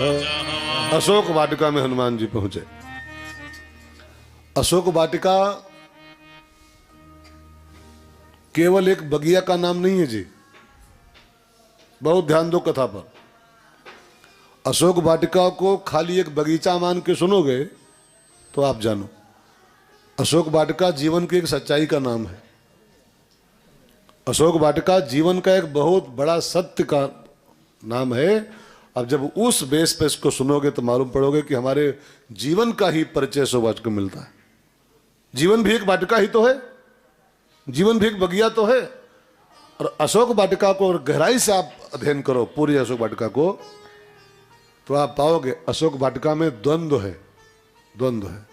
अशोक वाटिका में हनुमान जी पहुंचे। अशोक वाटिका केवल एक बगिया का नाम नहीं है जी, बहुत ध्यान दो कथा पर। अशोक वाटिका को खाली एक बगीचा मान के सुनोगे तो आप जानो, अशोक वाटिका जीवन की एक सच्चाई का नाम है। अशोक वाटिका जीवन का एक बहुत बड़ा सत्य का नाम है। अब जब उस बेस पे इसको सुनोगे तो मालूम पड़ोगे कि हमारे जीवन का ही परिचय अशोक वाटिका को मिलता है। जीवन भी एक वाटिका ही तो है, जीवन भी एक बगिया तो है। और अशोक वाटिका को और गहराई से आप अध्ययन करो पूरी अशोक वाटिका को, तो आप पाओगे अशोक वाटिका में द्वंद्व है, द्वंद्व है।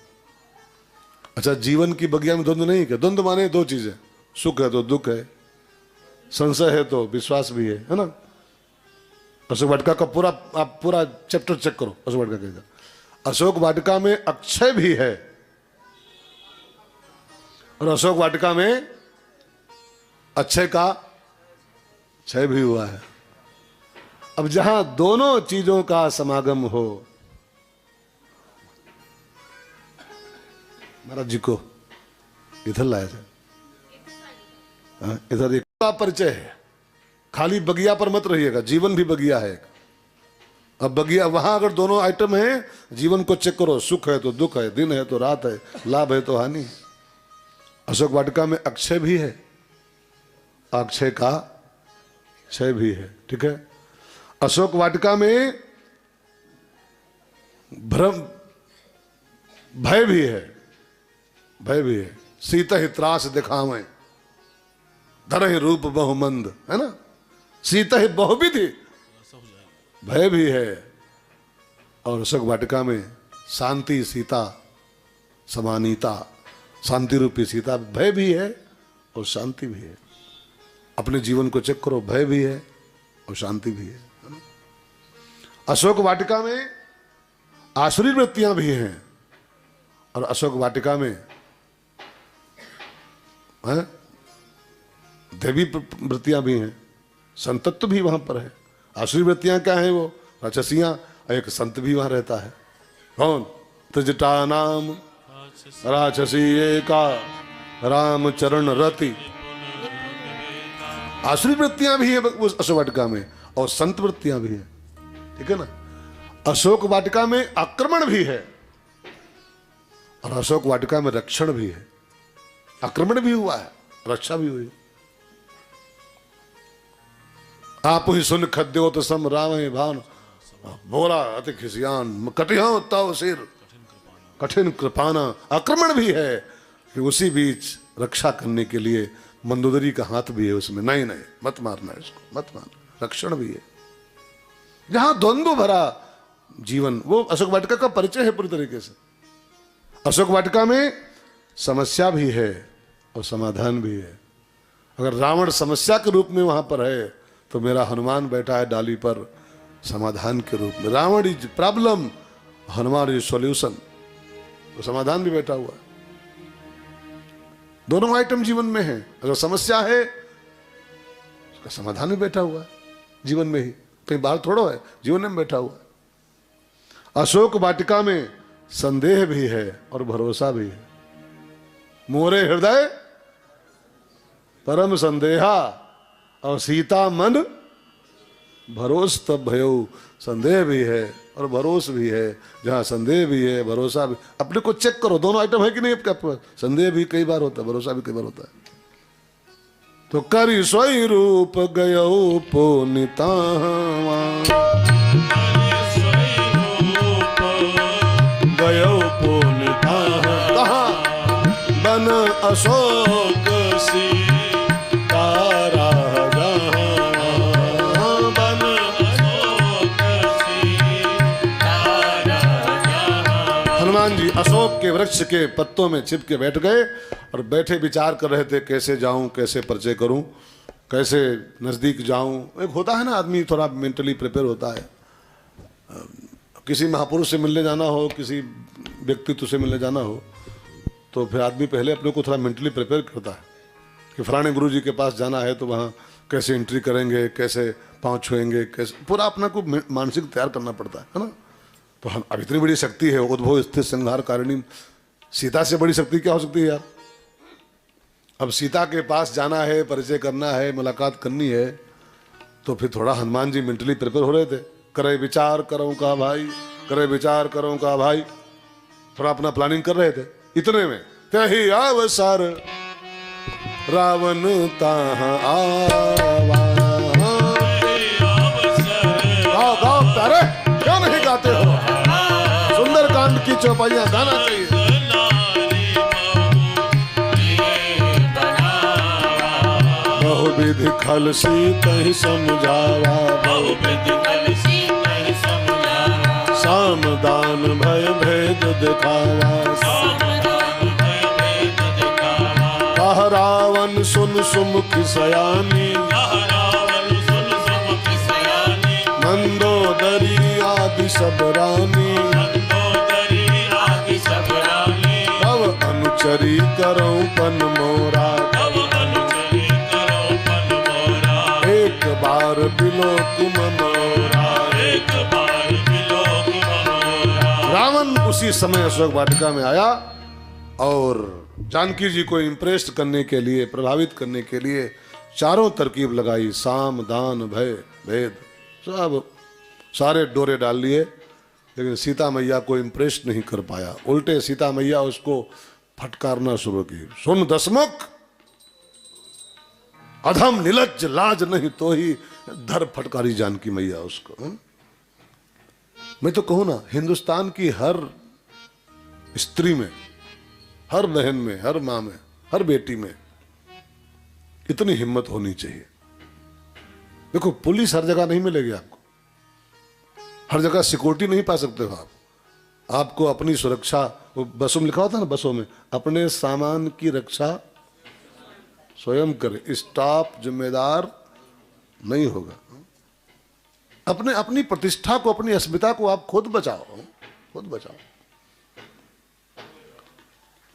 अच्छा, जीवन की बगिया में द्वंद्व नहीं क्या? द्वंद्व माने दो चीजें, सुख है तो दुख है, संशय है तो विश्वास भी है ना। अशोक वाटिका का पूरा आप पूरा चैप्टर चेक करो अशोक वाटिका का। अशोक वाटिका में अक्षय भी है और अशोक वाटिका में अक्षय का क्षय भी हुआ है। अब जहां दोनों चीजों का समागम हो, महाराज जी को इधर लाया था, इधर एक परिचय है। खाली बगिया पर मत रहिएगा, जीवन भी बगिया है। अब बगिया वहां अगर दोनों आइटम है, जीवन को चेक करो, सुख है तो दुख है, दिन है तो रात है, लाभ है तो हानि है। अशोक वाटिका में अक्षय भी है, अक्षय का क्षय भी है, ठीक है। अशोक वाटिका में भ्रम भय भी है, भय भी है। सीता ही त्रास दिखावे धरहि रूप बहुमंद, है ना। सीता ही बहुविधि, भय भी है। और अशोक वाटिका में शांति सीता समानीता, शांति रूपी सीता, भय भी है और शांति भी है। अपने जीवन को चेक करो, भय भी है और शांति भी है। अशोक वाटिका में आसुरी वृत्तियां भी हैं और अशोक वाटिका में देवी वृत्तियां भी हैं, संतत्व भी वहां पर है। आसुरी वृत्तियां क्या है? वो राक्षसियां। एक संत भी वहां रहता है, कौन? त्रिजटा नाम राक्षसी एका राम चरण रति। आसुरी वृत्तियां भी है उस अशोक वाटिका में और संत वृत्तियां भी है, ठीक है ना। अशोक वाटिका में आक्रमण भी है और अशोक वाटिका में रक्षण भी है। आक्रमण भी हुआ है, रक्षा भी हुई। आप ही सुन खद्यो तो सम राम भान बोला अति खिसियान कटिया ताव सिर कठिन कृपाना। आक्रमण भी है कि उसी बीच रक्षा करने के लिए मंदोदरी का हाथ भी है उसमें। नहीं नहीं, मत मारना इसको, मत मारना। रक्षण भी है। जहां द्वंद्व भरा जीवन, वो अशोक वाटिका का परिचय है पूरी तरीके से। अशोक वाटिका में समस्या भी है और समाधान भी है। अगर रावण समस्या के रूप में वहां पर है तो मेरा हनुमान बैठा है डाली पर समाधान के रूप में। Ravana is problem, Hanuman is solution. तो समाधान भी बैठा हुआ है। दोनों आइटम जीवन में है। अगर समस्या है उसका समाधान भी बैठा हुआ है जीवन में ही, कहीं बाहर थोड़ा है, जीवन में बैठा हुआ है। अशोक वाटिका में संदेह भी है और भरोसा भी है। मोरे हृदय परम संदेहा और सीता मन भरोस तब भयो। संदेह भी है और भरोस भी है। जहां संदेह भी है, भरोसा भी। अपने को चेक करो, दोनों आइटम है कि नहीं आपके पास? संदेह भी कई बार होता है, भरोसा भी कई बार होता है। तो करि सोई रूप गयो पुनिता गयो पुनिता। कहाँ? बन अशोक सी जी अशोक के वृक्ष के पत्तों में छिप के बैठ गए और बैठे विचार कर रहे थे, कैसे जाऊं, कैसे परिचय करूं, कैसे नजदीक जाऊं। एक होता है ना, आदमी थोड़ा मेंटली प्रिपेयर होता है। किसी महापुरुष से मिलने जाना हो, किसी व्यक्तित्व से मिलने जाना हो, तो फिर आदमी पहले अपने को थोड़ा मेंटली प्रिपेयर करता है कि फलाने गुरु जी के पास जाना है तो वहाँ कैसे एंट्री करेंगे, कैसे पाँव छुएंगे, कैसे पूरा अपना को मानसिक तैयार करना पड़ता है ना। तो हम अब इतनी बड़ी शक्ति है, उद्भव स्थित संहार कारिणी, सीता से बड़ी शक्ति क्या हो सकती है यार। अब सीता के पास जाना है, परिचय करना है, मुलाकात करनी है, तो फिर थोड़ा हनुमान जी मेंटली प्रिपेयर हो रहे थे। करे विचार करूं का भाई, करे विचार करूं का भाई, थोड़ा अपना प्लानिंग कर रहे थे। इतने में तही अवसर रावण ताहा आवा। गाओ गाओ प्यारे, क्यों नहीं गाते हो? सुंदरकांड की चौपाइयां गाना चाहिए। बहुविधि खल सीत ही समझावा, बहुविधि खल सीत ही समझावा। साम दान भय भेद दिखावा, साम दान भय भेद दिखावा। कह रावण सुन सुमुखी सयानी, कह रावण सुन सुमुखी सयानी। मंदोदरी आदि सब रानी, मंदोदरी आदि सब रानी। तब अनुचरी करो पन मोरा, बार बिलोक मनोरा, एक बार बिलोक मनोरा। रावण उसी समय अशोक वाटिका में आया और जानकी जी को इम्प्रेस करने के लिए, प्रभावित करने के लिए चारों तरकीब लगाई। साम दान भय भेद सब सारे डोरे डाल लिए, लेकिन सीता मैया को इम्प्रेस नहीं कर पाया। उल्टे सीता मैया उसको फटकारना शुरू की। सुन दसमुख, अधम निलज्ज, लाज नहीं तो ही धर फटकारी जानकी मैया उसको। मैं तो कहूं ना, हिंदुस्तान की हर स्त्री में, हर बहन में, हर मां में, हर बेटी में इतनी हिम्मत होनी चाहिए। देखो पुलिस हर जगह नहीं मिलेगी आपको, हर जगह सिक्योरिटी नहीं पा सकते हो आप। आपको अपनी सुरक्षा, वो बसों में लिखा होता है ना, बसों में अपने सामान की रक्षा स्वयं करे, स्टाफ जिम्मेदार नहीं होगा। अपने अपनी प्रतिष्ठा को, अपनी अस्मिता को आप खुद बचाओ, खुद बचाओ।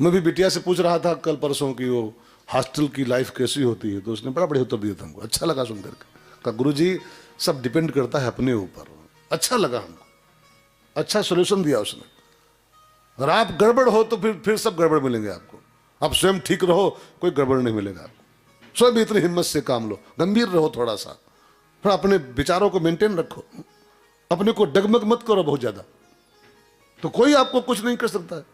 मैं भी बिटिया से पूछ रहा था कल परसों की वो हॉस्टल की लाइफ कैसी होती है, तो उसने बड़ा बढ़िया उत्तर दिया था हमको। अच्छा लगा सुनकर के। कहा गुरुजी सब डिपेंड करता है अपने ऊपर। अच्छा लगा हमको, अच्छा सोल्यूशन दिया उसने। अगर आप गड़बड़ हो तो फिर सब गड़बड़ मिलेंगे आपको। आप स्वयं ठीक रहो, कोई गड़बड़ नहीं मिलेगा आपको। स्वयं इतनी हिम्मत से काम लो, गंभीर रहो थोड़ा सा, थोड़ा अपने विचारों को मेंटेन रखो, अपने को डगमग मत करो बहुत ज्यादा, तो कोई आपको कुछ नहीं कर सकता है।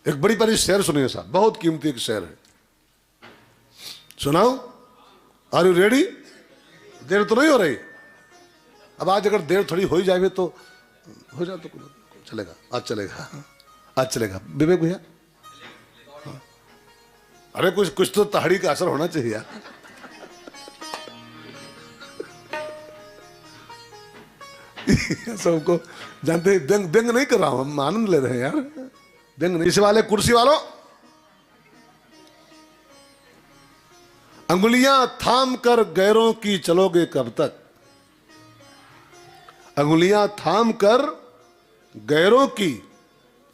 एक बड़ी बड़ी शेर सुनिए साहब, बहुत कीमती एक शेर है, सुनाओ। Are you ready? देर तो नहीं हो रही? अब आज अगर देर थोड़ी हो ही जाए तो हो जाए तो चलेगा, आज चलेगा, आज चलेगा विवेक भैया। अरे कुछ तो ताड़ी का असर होना चाहिए यार। सबको जानते हैं, व्यंग नहीं कर रहा हूं, हम आनंद ले रहे हैं यार, व्यंग नहीं। इस वाले कुर्सी वालों, अंगुलियां थाम कर गैरों की चलोगे कब तक? अंगुलियां थाम कर गैरों की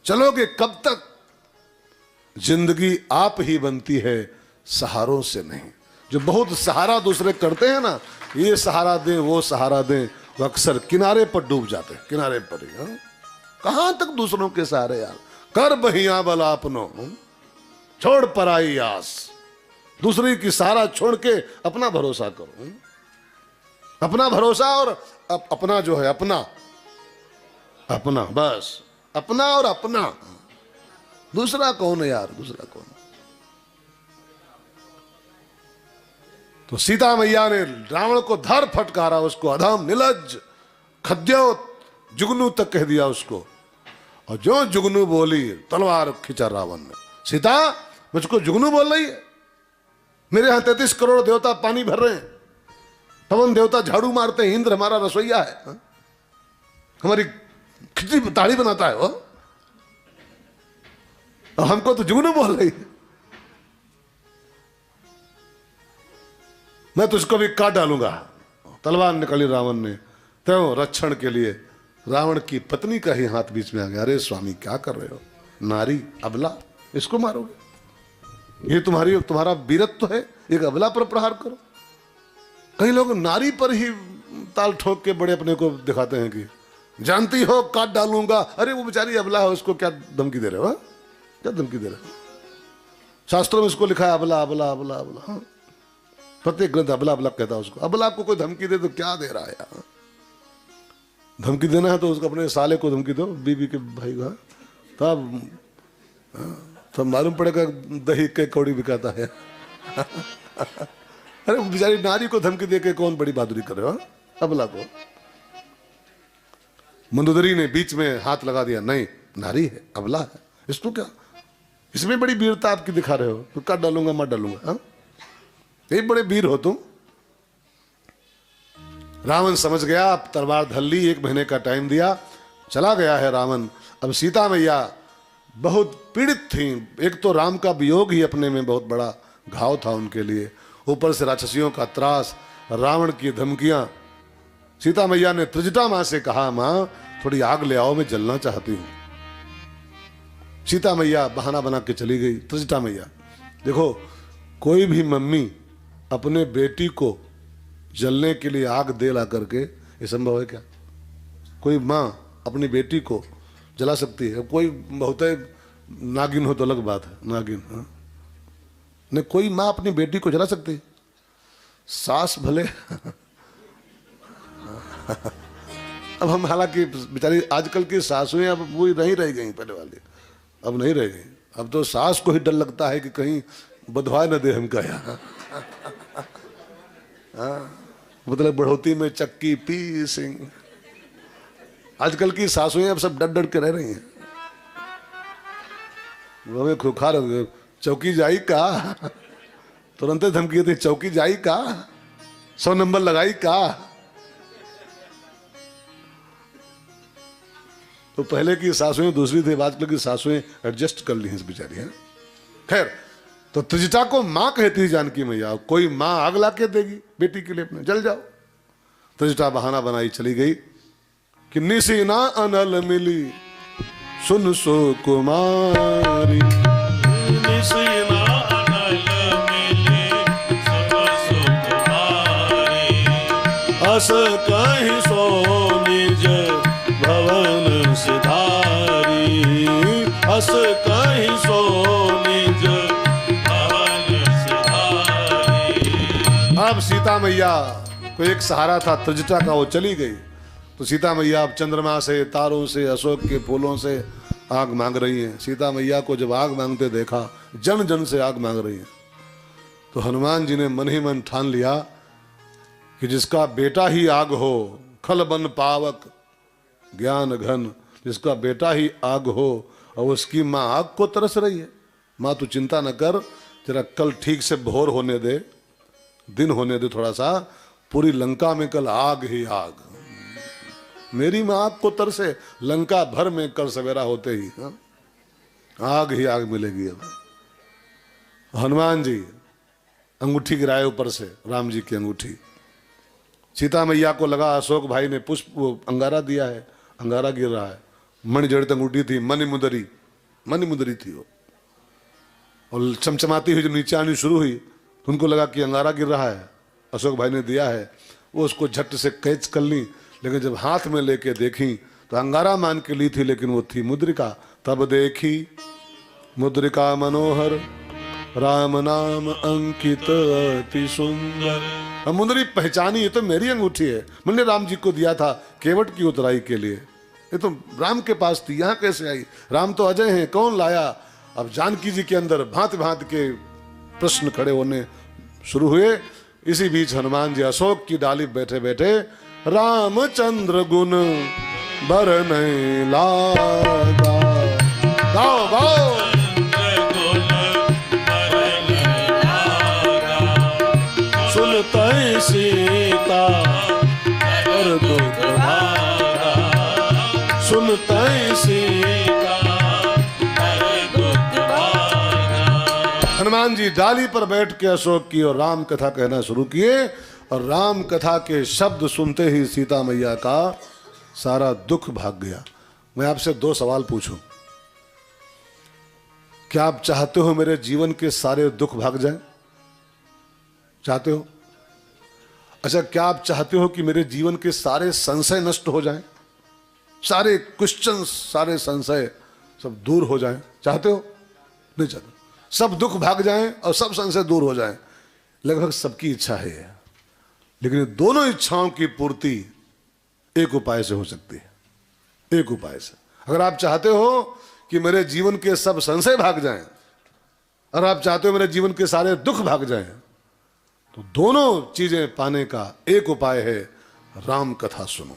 चलोगे कब तक? जिंदगी आप ही बनती है सहारों से नहीं। जो बहुत सहारा दूसरे करते हैं ना, ये सहारा दें वो सहारा दें, वो अक्सर किनारे पर डूब जाते हैं, किनारे पर ही। कहां तक दूसरों के सहारे यार? कर बहिया बल आपनो, छोड़ पराई आस। दूसरे की सहारा छोड़ के अपना भरोसा करो, अपना भरोसा और अपना जो है अपना, अपना बस, अपना और अपना। दूसरा कौन है यार? दूसरा कौन? तो सीता मैया ने रावण को धर फटकारा, उसको अधम निलज्ज खद्योत जुगनू तक कह दिया उसको। और जो जुगनू बोली, तलवार खींचा रावण ने। सीता मुझको जुगनू बोल रही है? मेरे यहां 33 करोड़ देवता पानी भर रहे हैं, पवन देवता झाड़ू मारते हैं, इंद्र हमारा रसोईया है, हमारी खिचड़ी ताड़ी बनाता है वो, और हमको तो जुगनू बोल रही है। मैं तुझको भी काट डालूंगा। तलवार निकाली रावण ने, तो रक्षण के लिए रावण की पत्नी का ही हाथ बीच में आ गया। अरे स्वामी क्या कर रहे हो? नारी, अबला, इसको मारोगे? ये तुम्हारा वीरत्व है? एक अबला पर प्रहार करो? कई लोग नारी पर ही ताल ठोक के बड़े अपने को दिखाते हैं कि जानती हो काट डालूंगा। अरे वो बेचारी अबला है, उसको क्या धमकी दे रहे हो? क्या धमकी दे रहे हो? शास्त्रों में इसको लिखा है अबला अबला अबला अबला। प्रत्येक ग्रंथ अबला अबला कहता है उसको। अबला को कोई धमकी दे तो क्या दे रहा है यार? धमकी देना है तो उसको अपने साले को धमकी दो, बीबी के भाई का, तब मालूम पड़ेगा दही के कौड़ी बिकाता है। अरे बेचारी नारी को धमकी देके कौन बड़ी बहादुरी कर रहे हो? अबला को। मंदोदरी ने बीच में हाथ लगा दिया, नहीं नारी है, अबला है, इसको क्या, इसमें बड़ी वीरता आपकी दिखा रहे हो, तो काट डालूंगा मत डालूंगा। यही बड़े वीर हो तुम। रावण समझ गया, अब तलवार धर ली, 1 महीने का टाइम दिया, चला गया है रावण। अब सीता मैया बहुत पीड़ित थी। एक तो राम का वियोग ही अपने में बहुत बड़ा घाव था उनके लिए, ऊपर से राक्षसियों का त्रास, रावण की धमकियां। सीता मैया ने त्रिजटा मां से कहा, मां थोड़ी आग ले आओ, मैं जलना चाहती हूं। सीता मैया बहाना बना के चली गई। त्रिजटा मैया, देखो कोई भी मम्मी अपने बेटी को जलने के लिए आग दे ला करके, ये संभव है क्या? कोई माँ अपनी बेटी को जला सकती है? कोई बहुत नागिन हो तो अलग बात है, नागिन नहीं, कोई माँ अपनी बेटी को जला सकती है? सास भले। अब हम हालांकि बेचारी आजकल की सासुएं अब वो नहीं रह गई पहले वाली, अब नहीं रह गई। अब तो सास को ही डर लगता है कि कहीं बधवा न दे हमका यहाँ। मतलब बढ़ोती में चक्की पी सिंह। आजकल की सासुएं अब सब डर डर के रह रही हैं। वो हमें खुखार, चौकी जाई का, तुरंत धमकी थी, चौकी जाई का, 100 नंबर लगाई का। तो पहले की सासुएं दूसरी थी, आजकल की सासुएं एडजस्ट कर ली हैं इस बेचारी। है खैर, तो त्रिजटा को मां कहती है जानकी मैया। कोई मां आग ला के देगी बेटी के लिए अपने, जल जाओ। त्रिजटा बहाना बनाई चली गई कि निसी ना अनल मिली सुन सो कुमारी, निसी ना अनल मिली सुन सो कुमारी, अस कहीं सो निज भवन सिधारी, अस कहीं सो निज भवन सिधारी। अब सीता मैया को एक सहारा था त्रिजटा का, वो चली गई। तो सीता मैया अब चंद्रमा से, तारों से, अशोक के फूलों से आग मांग रही हैं। सीता मैया को जब आग मांगते देखा, जन जन से आग मांग रही हैं, तो हनुमान जी ने मन ही मन ठान लिया कि जिसका बेटा ही आग हो, खल बन पावक ज्ञान घन, जिसका बेटा ही आग हो और उसकी माँ आग को तरस रही है। माँ तू चिंता न कर, जरा कल ठीक से भोर होने दे, दिन होने दे थोड़ा सा, पूरी लंका में कल आग ही आग। मेरी माँ आग को तरसे, लंका भर में कल सवेरा होते ही आग ही आग मिलेगी। अब हनुमान जी अंगूठी गिराए ऊपर से, राम जी की अंगूठी। सीता मैया को लगा अशोक भाई ने पुष्प अंगारा दिया है, अंगारा गिर रहा है। मणिजड़ित अंगूठी थी, मणिमुंदरी थी वो, और चमचमाती हुई जब नीचे आनी शुरू हुई तो उनको लगा कि अंगारा गिर रहा है, अशोक भाई ने दिया है। वो उसको झट से कैच कर ली, लेकिन जब हाथ में लेके देखी तो अंगारा मान के ली थी, लेकिन वो थी मुद्रिका। तब देखी मुद्रिका मनोहर, राम नाम अंकित अति सुंदर। अब मुंदरी पहचानी, ये तो मेरी अंगूठी है, मैंने राम जी को दिया था केवट की उतराई के लिए, ये तो राम के पास थी, यहाँ कैसे आई? राम तो अजय हैं, कौन लाया? अब जानकी जी के अंदर भांति भांति के प्रश्न खड़े होने शुरू हुए। इसी बीच हनुमान जी अशोक की डाली बैठे बैठे रामचंद्र गुण बरनै लागा। गाओ गाओ। सुनतै सीता और दुख भागा, सुनतै सीता और दुख भागा। हनुमान जी डाली पर बैठ के अशोक की और राम कथा कहना शुरू किए, और राम कथा के शब्द सुनते ही सीता मैया का सारा दुख भाग गया। मैं आपसे 2 सवाल पूछूं, क्या आप चाहते हो मेरे जीवन के सारे दुख भाग जाएं? चाहते हो? अच्छा, क्या आप चाहते हो कि मेरे जीवन के सारे संशय नष्ट हो जाएं, सारे क्वेश्चन, सारे संशय सब दूर हो जाएं? चाहते हो? नहीं चाहते। सब दुख भाग जाएं और सब संशय दूर हो जाएं। लगभग सबकी इच्छा है, लेकिन दोनों इच्छाओं की पूर्ति एक उपाय से हो सकती है। एक उपाय से, अगर आप चाहते हो कि मेरे जीवन के सब संशय भाग जाएं और आप चाहते हो मेरे जीवन के सारे दुख भाग जाएं, तो दोनों चीजें पाने का एक उपाय है, राम कथा सुनो।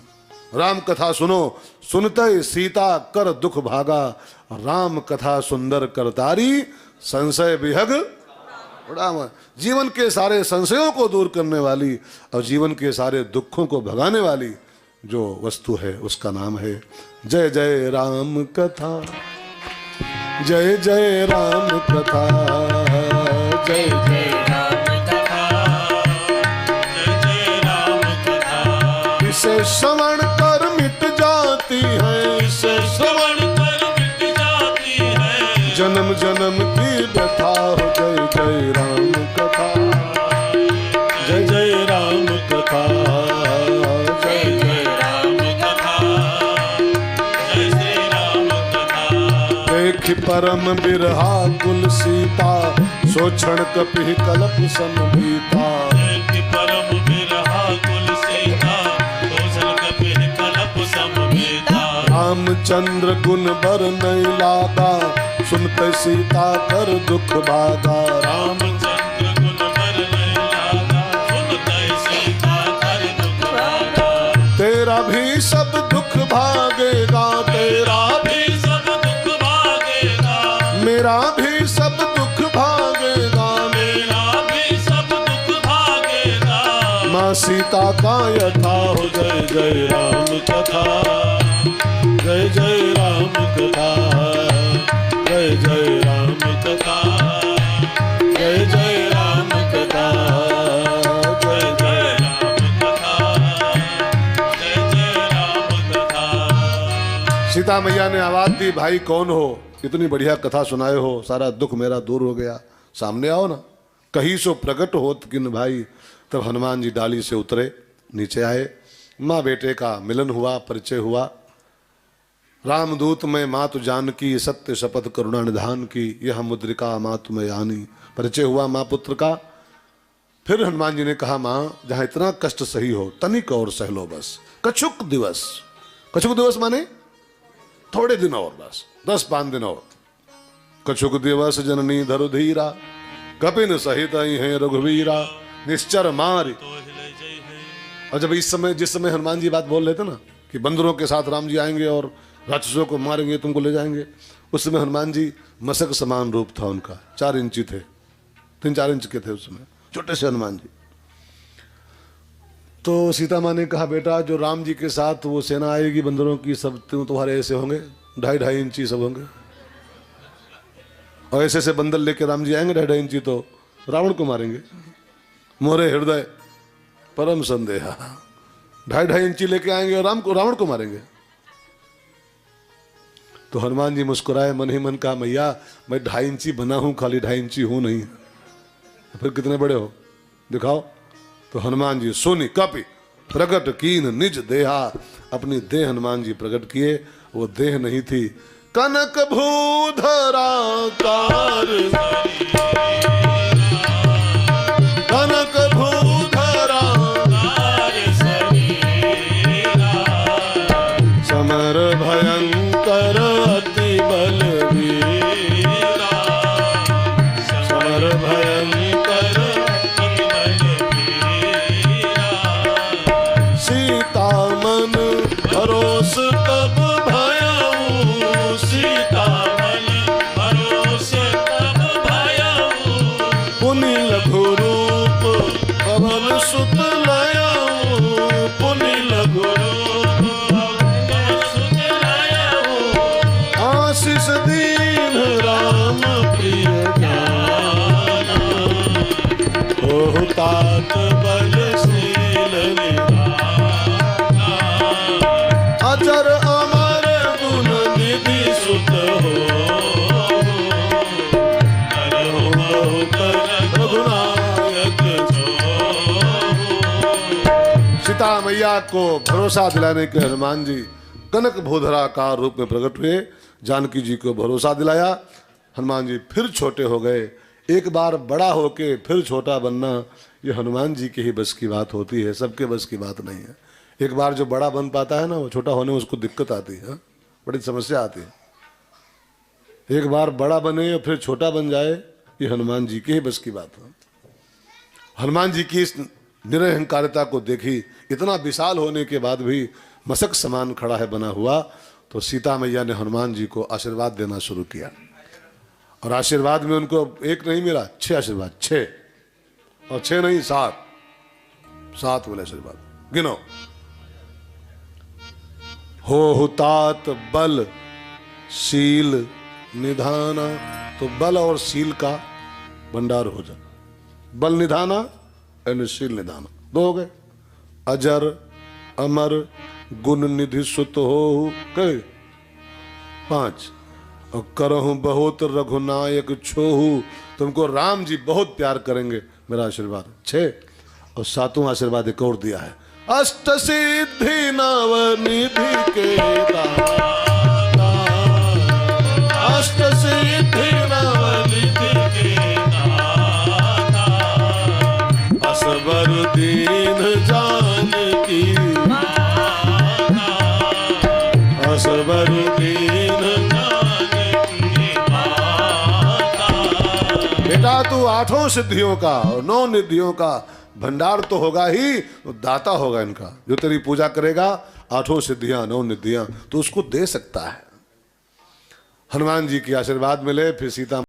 राम कथा सुनो, सुनते सीता कर दुख भागा, राम कथा सुंदर करतारी, संशय विहग राम। जीवन के सारे संशयों को दूर करने वाली और जीवन के सारे दुखों को भगाने वाली जो वस्तु है उसका नाम है जय जय राम कथा। जय जय राम कथा, जय जय राम कथा, जय जय राम कथा। इसे श्रवण कर मिट जाती है, इसे श्रवण कर मिट जाती है जन्म जन्म की व्यथा हो। जय जय राम कथा, जय जय राम कथा, जय जय राम कथा, जय जय राम कथा। देख परम बिरहा कुल सीता, सो क्षण कपि कलप समभीता। कि परम बिरहा कुल सीता, दोषण कपि कलप समवेता। रामचंद्र गुण बर नहीं लागा, सुनते सीता कर दुख भागा। रामचंद्र गुण बर नहीं लागा, सुनते सीता कर दुख भागा। तेरा भी सब दुख भागेगा, तेरा भी सब दुख भागेगा, मेरा भी सब दुख भागेगा। मेरा भी सब दुख भागेगा। माँ सीता का यथा हो। जय जय राम कथा, जय जय राम कथा, जय जय राम कथा, जय जय राम कथा, जय जय राम कथा, जय जय राम कथा। सीता मैया ने आवाज दी, भाई कौन हो, इतनी बढ़िया कथा सुनाए हो, सारा दुख मेरा दूर हो गया, सामने आओ ना। कहीं सो प्रकट होत किन भाई। तब हनुमान जी डाली से उतरे, नीचे आए, माँ बेटे का मिलन हुआ, परिचय हुआ। रामदूत में मातु जानकी, सत्य शपथ करुणा निधान की, यह मुद्रिका मातु में आनी। परिचय हुआ माँ पुत्र का। फिर हनुमान जी ने कहा, माँ जहां इतना कष्ट सही हो, तनिक और सह लो बस, कछुक दिवस। कछुक दिवस माने थोड़े दिन और, बस 10-5 दिन और। कछुक दिवस जननी धरु धीरा, कपिन सहित है रघुवीरा, निश्चर मारी। और जब इस समय, जिस समय हनुमान जी बात बोल रहे थे ना कि बंदरों के साथ राम जी आएंगे और राक्षसों को मारेंगे, तुमको ले जाएंगे, उस समय हनुमान जी मशक समान रूप था उनका, 4 इंची थे, 3-4 इंच के थे उस समय, छोटे से हनुमान जी। तो सीता माँ ने कहा, बेटा जो राम जी के साथ वो सेना आएगी बंदरों की, सब तुम्हारे ऐसे होंगे, 2.5 इंची सब होंगे। और ऐसे ऐसे बंदर लेके राम जी आएंगे 2.5 इंची, तो रावण को मारेंगे। मोरे हृदय परम संदेहा, 2.5 इंची लेके आएंगे और रावण को मारेंगे। तो हनुमान जी मुस्कुराए, मन ही मन कहा, मैया मैं 2.5 इंची बना हूं, खाली 2.5 इंची हूं नहीं। फिर कितने बड़े हो दिखाओ। तो हनुमान जी सोनी कपि प्रकट कीन निज देहा, अपनी देह हनुमान जी प्रकट किए। वो देह नहीं थी, कनक भूधरा कार, कनक भूधरा समर भयंकर अति बलवीरा, समर भयंकर अति बलवीरा। सीता मन भरोस तब भयऊ, सीता मन भरोस तब भयऊ। पुनि लघु रूप पवन सुत लयऊ, पुनि लघु रूप पवन सुत लयऊ। आशीष दीन राम प्रिय ज्ञान, ओहु तात बलशील निधान। अजर सीता को भरोसा दिलाने के हनुमान जी कनक भूधराकार रूप में प्रकट हुए, जानकी जी को भरोसा दिलाया। हनुमान जी फिर छोटे हो गए। एक बार बड़ा होके फिर छोटा बनना ये हनुमान जी की ही बस की बात होती है, सबके बस की बात नहीं है। एक बार जो बड़ा बन पाता है ना, वो छोटा होने में उसको दिक्कत आती है, बड़ी समस्या आती है। एक बार बड़ा बने और फिर छोटा बन जाए, ये हनुमान जी की ही बस की बात है। हनुमान जी की इस निरहंकारिता को देखी, इतना विशाल होने के बाद भी मशक समान खड़ा है बना हुआ, तो सीता मैया ने हनुमान जी को आशीर्वाद देना शुरू किया। और आशीर्वाद में उनको एक नहीं मिला, 6 आशीर्वाद, 6 और 6 नहीं 7 बोले आशीर्वाद। गिनो। हो हुतात बल शील निधाना, तो बल और शील का भंडार हो जा। बल निधाना एंड शील निधाना 2 हो गए। अजर अमर गुण निधि सुत हो गए 5। और करहु बहुत रघुनायक छोहू, तुमको राम जी बहुत प्यार करेंगे, मेरा आशीर्वाद 6। और 7वां आशीर्वाद एक और दिया है, अष्ट सिद्धि नव निधि के दाता, अष्ट सिद्धि नव निधि के दाता, असबर दीन जानकी माता, असबर दीन जानकी माता। बेटा तू 8 सिद्धियों का और 9 निधियों का भंडार तो होगा ही, तो दाता होगा इनका। जो तेरी पूजा करेगा 8 सिद्धियां 9 निधियां तो उसको दे सकता है। हनुमान जी के आशीर्वाद मिले, फिर सीता